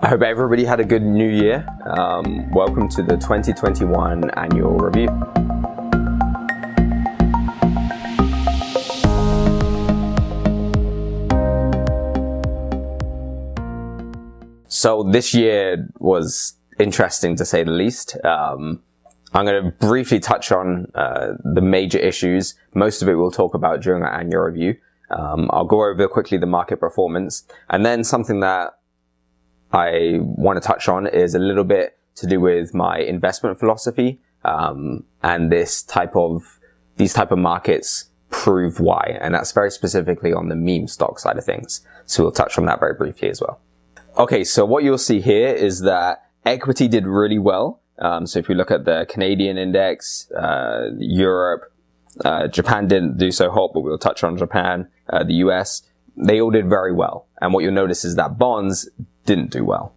I hope everybody had a good new year. Welcome to the 2021 annual review. So this year was interesting to say the least. I'm going to briefly touch on the major issues. Most of it we'll talk about during our annual review. I'll go over quickly the market performance, and then something that I want to touch on is a little bit to do with my investment philosophy, and these type of markets prove why, and that's very specifically on the meme stock side of things. So we'll touch on that very briefly as well. Okay, so what you'll see here is that equity did really well. So if you look at the Canadian index, Europe, Japan didn't do so hot, but we'll touch on Japan, the US, they all did very well. And what you'll notice is that bonds didn't do well.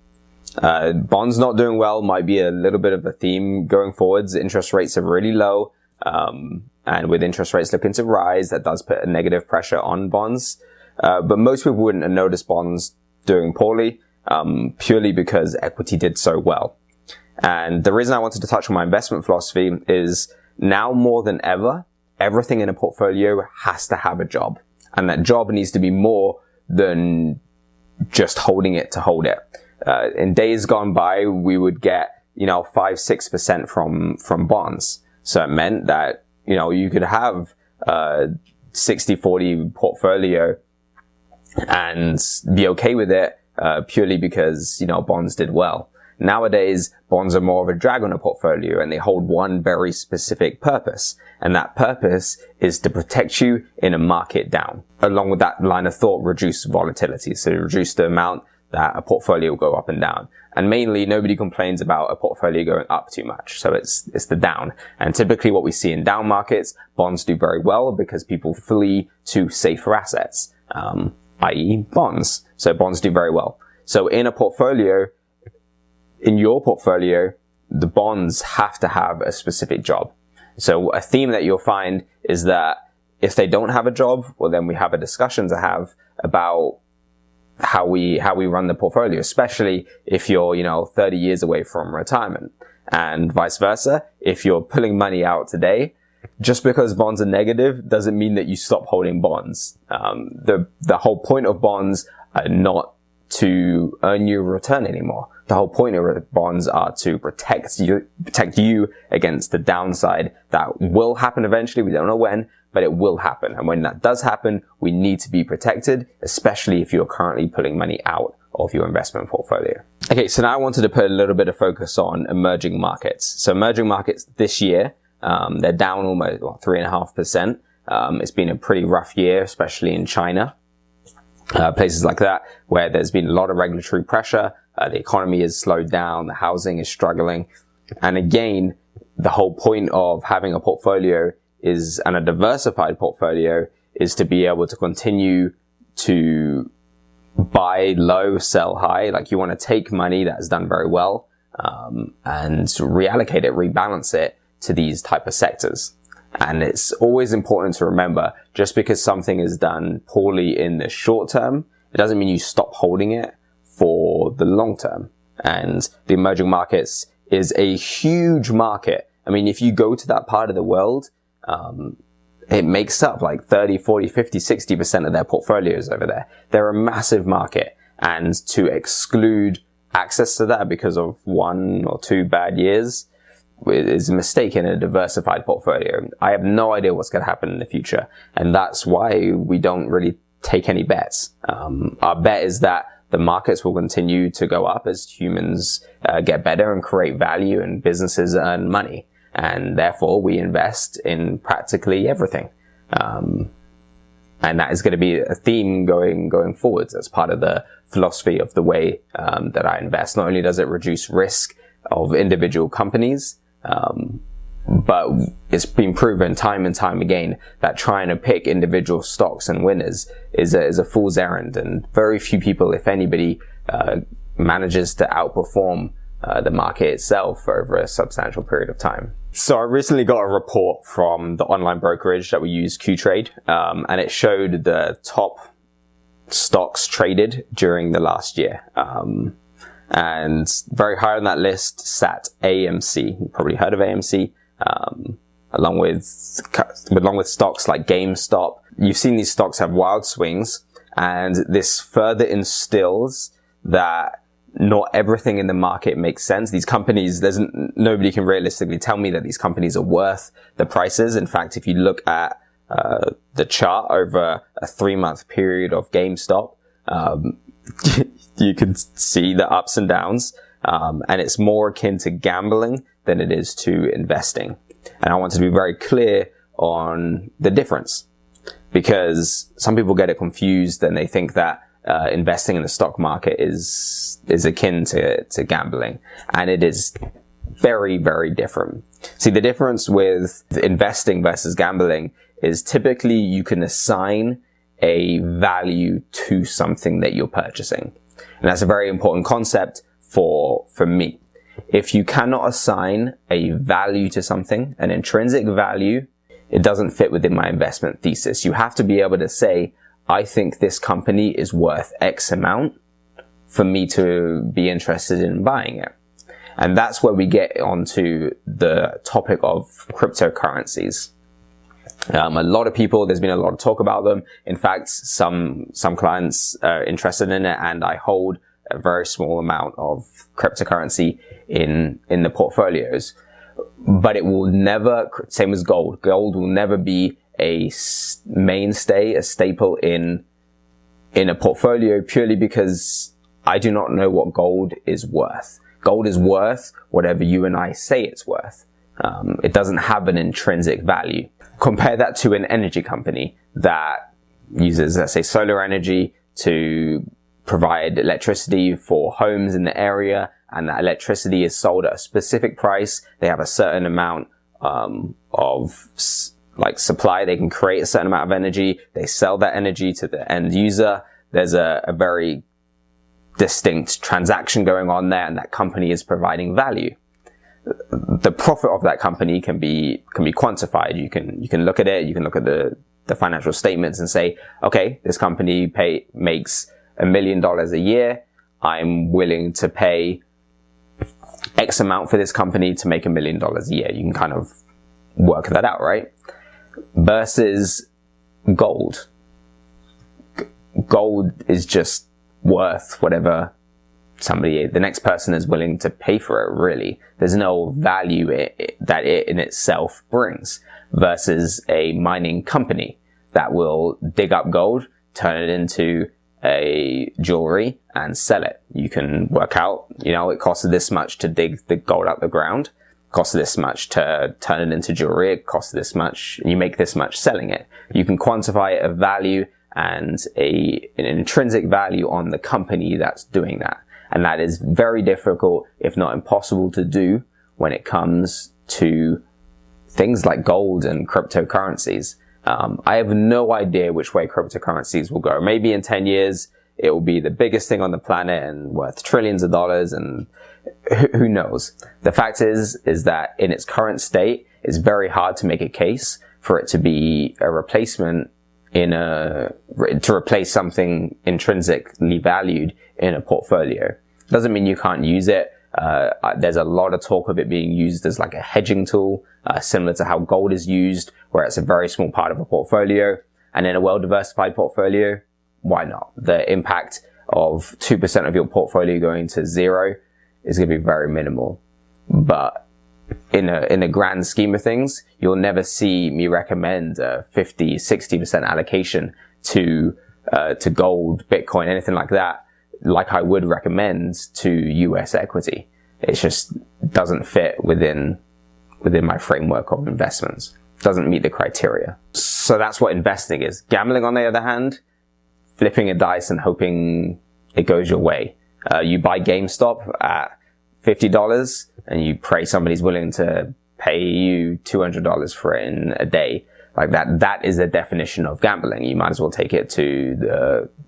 Bonds not doing well might be a little bit of a theme going forwards. Interest rates are really low. And with interest rates looking to rise, that does put a negative pressure on bonds. But most people wouldn't have noticed bonds doing poorly, purely because equity did so well. And the reason I wanted to touch on my investment philosophy is now more than ever, everything in a portfolio has to have a job. And that job needs to be more than just holding it to hold it. In days gone by, we would get, 5-6% from bonds. So it meant that, you could have a 60-40 portfolio and be okay with it, purely because, bonds did well. Nowadays, bonds are more of a drag on a portfolio, and they hold one very specific purpose. And that purpose is to protect you in a market down. Along with that line of thought, reduce volatility. So reduce the amount that a portfolio will go up and down. And mainly, nobody complains about a portfolio going up too much. So it's the down. And typically what we see in down markets, bonds do very well because people flee to safer assets, i.e. bonds. So bonds do very well. So in your portfolio, the bonds have to have a specific job. So a theme that you'll find is that if they don't have a job, well, then we have a discussion to have about how we run the portfolio, especially if you're, 30 years away from retirement, and vice versa. If you're pulling money out today, just because bonds are negative doesn't mean that you stop holding bonds. The whole point of bonds are not to earn you a return anymore. The whole point of bonds are to protect you against the downside that will happen eventually. We don't know when, but it will happen. And when that does happen, we need to be protected, especially if you're currently pulling money out of your investment portfolio. Okay, so now I wanted to put a little bit of focus on emerging markets. So emerging markets this year, they're down almost 3.5%. It's been a pretty rough year, especially in China. Places like that where there's been a lot of regulatory pressure, the economy is slowed down, the housing is struggling. And again, the whole point of having a portfolio and a diversified portfolio is to be able to continue to buy low, sell high. Like, you want to take money that has done very well, and reallocate it, rebalance it to these type of sectors. And it's always important to remember, just because something is done poorly in the short term, it doesn't mean you stop holding it for the long term. And the emerging markets is a huge market. I mean, if you go to that part of the world, it makes up like 30, 40, 50, 60% of their portfolios over there. They're a massive market. And to exclude access to that because of 1 or 2 bad years is a mistake in a diversified portfolio. I have no idea what's going to happen in the future, and that's why we don't really take any bets. Our bet is that the markets will continue to go up as humans get better and create value, and businesses earn money, and therefore we invest in practically everything. And that is going to be a theme going forwards as part of the philosophy of the way that I invest. Not only does it reduce risk of individual companies, but it's been proven time and time again that trying to pick individual stocks and winners is a fool's errand, and very few people, if anybody, manages to outperform the market itself over a substantial period of time. So I recently got a report from the online brokerage that we use, Qtrade, and it showed the top stocks traded during the last year. And very high on that list sat AMC. You've probably heard of AMC, along with stocks like GameStop. You've seen these stocks have wild swings, and this further instills that not everything in the market makes sense. These companies, nobody can realistically tell me that these companies are worth the prices. In fact, if you look at the chart over a 3-month period of GameStop, you can see the ups and downs, and it's more akin to gambling than it is to investing. And I want to be very clear on the difference, because some people get it confused and they think that investing in the stock market is akin to gambling, and it is very, very different. See, the difference with investing versus gambling is typically you can assign a value to something that you're purchasing. And that's a very important concept for me. If you cannot assign a value to something, an intrinsic value, it doesn't fit within my investment thesis. You have to be able to say, I think this company is worth X amount for me to be interested in buying it. And that's where we get onto the topic of cryptocurrencies. A lot of people, there's been a lot of talk about them. In fact, some clients are interested in it, and I hold a very small amount of cryptocurrency in the portfolios. But it will never, same as gold. Gold will never be a mainstay, a staple in a portfolio, purely because I do not know what gold is worth. Gold is worth whatever you and I say it's worth. It doesn't have an intrinsic value. Compare that to an energy company that uses, let's say, solar energy to provide electricity for homes in the area, and that electricity is sold at a specific price. They have a certain amount of supply. They can create a certain amount of energy. They sell that energy to the end user. There's a very distinct transaction going on there, and that company is providing value. The profit of that company can be quantified. You can look at it. You can look at the financial statements and say, okay, this company makes $1 million a year. I'm willing to pay X amount for this company to make $1 million a year. You can kind of work that out, right? Versus gold. Gold is just worth whatever the next person is willing to pay for it, really. There's no value that it in itself brings, versus a mining company that will dig up gold, turn it into a jewelry and sell it. You can work out, it costed this much to dig the gold out the ground, costs this much to turn it into jewelry, it costs this much, and you make this much selling it. You can quantify a value and an intrinsic value on the company that's doing that. And that is very difficult, if not impossible, to do when it comes to things like gold and cryptocurrencies. I have no idea which way cryptocurrencies will go. Maybe in 10 years, it will be the biggest thing on the planet and worth trillions of dollars, and who knows? The fact is that in its current state, it's very hard to make a case for it to be a replacement to replace something intrinsically valued in a portfolio. Doesn't mean you can't use it. There's a lot of talk of it being used as like a hedging tool, similar to how gold is used, where it's a very small part of a portfolio. And in a well-diversified portfolio, why not? The impact of 2% of your portfolio going to zero is going to be very minimal. But in a grand scheme of things, you'll never see me recommend a 50, 60% allocation to gold, Bitcoin, anything like that, like I would recommend to US equity. It just doesn't fit within my framework of investments. Doesn't meet the criteria. So that's what investing is. Gambling, on the other hand, flipping a dice and hoping it goes your way. You buy GameStop at $50 and you pray somebody's willing to pay you $200 for it in a day. Like that is the definition of gambling. You might as well take it to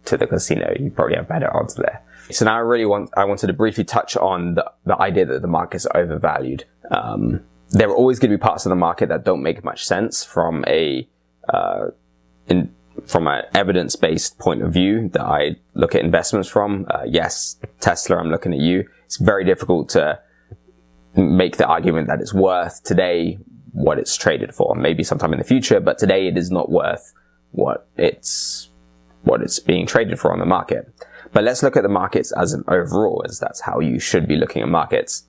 the casino. You probably have better odds there. So now I wanted to briefly touch on the idea that the markets are overvalued. There are always going to be parts of the market that don't make much sense from from an evidence-based point of view that I look at investments from, yes, Tesla, I'm looking at you. It's very difficult to make the argument that it's worth today what it's traded for. Maybe sometime in the future, but today it is not worth what it's being traded for on the market. But let's look at the markets as an overall, as that's how you should be looking at markets.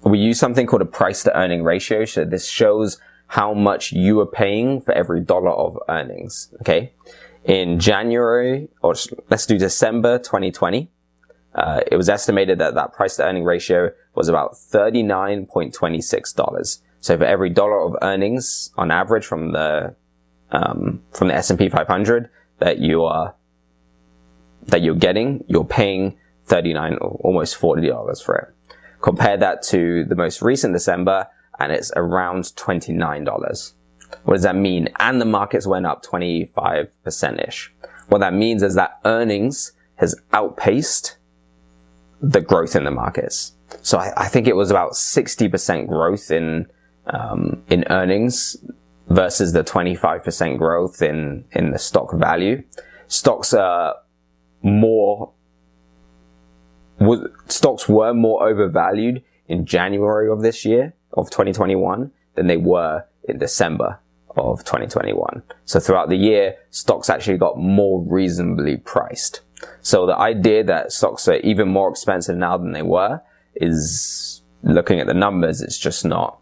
We use something called a price to earning ratio. So this shows how much you are paying for every dollar of earnings. Okay. In January, or let's do December 2020, it was estimated that price to earning ratio was about $39.26. So for every dollar of earnings on average from the S&P 500 that you're getting, you're paying $39 or almost $40 for it. Compare that to the most recent December, and it's around $29. What does that mean? And the markets went up 25%-ish. What that means is that earnings has outpaced the growth in the markets. So I think it was about 60% growth in earnings versus the 25% growth in the stock value. Stocks were more overvalued in January of this year, of 2021, than they were in December of 2021. So throughout the year, stocks actually got more reasonably priced. So the idea that stocks are even more expensive now than they were is, looking at the numbers, it's just not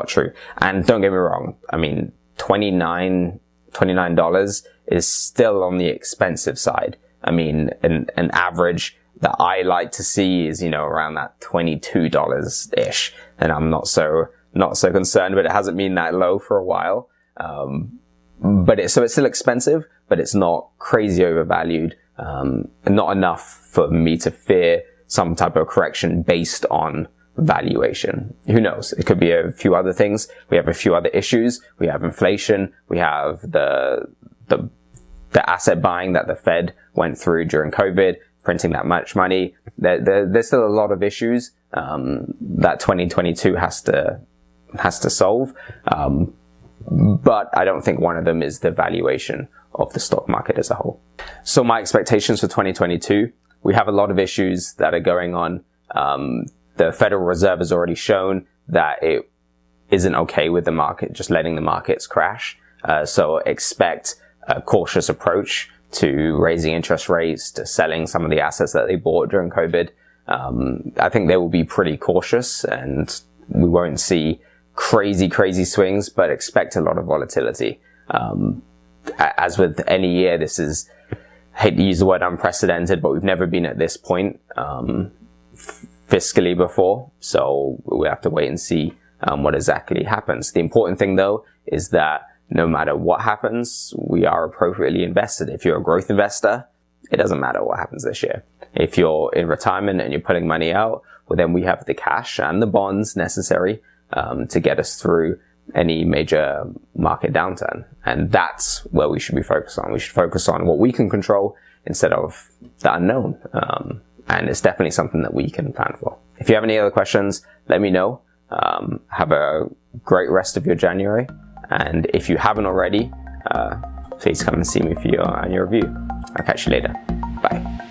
true. And don't get me wrong, I mean, $29 is still on the expensive side. I mean, an average that I like to see is, around that $22-ish. And I'm not so concerned, but it hasn't been that low for a while. But it's still expensive, but it's not crazy overvalued. Not enough for me to fear some type of correction based on valuation. Who knows? It could be a few other things. We have a few other issues. We have inflation. We have the asset buying that the Fed went through during COVID, printing that much money. There's still a lot of issues that 2022 has to solve. But I don't think one of them is the valuation of the stock market as a whole. So my expectations for 2022, we have a lot of issues that are going on. The Federal Reserve has already shown that it isn't okay with the market, just letting the markets crash. So expect a cautious approach to raising interest rates, to selling some of the assets that they bought during COVID. I think they will be pretty cautious, and we won't see crazy swings, but expect a lot of volatility. As with any year, this is, I hate to use the word unprecedented, but we've never been at this point fiscally before. So we have to wait and see what exactly happens. The important thing, though, is that no matter what happens, we are appropriately invested. If you're a growth investor, it doesn't matter what happens this year. If you're in retirement and you're putting money out, well, then we have the cash and the bonds necessary to get us through any major market downturn. And that's where we should be focused on. We should focus on what we can control instead of the unknown. And it's definitely something that we can plan for. If you have any other questions, let me know. Have a great rest of your January. And if you haven't already, please come and see me for your annual review. I'll catch you later. Bye.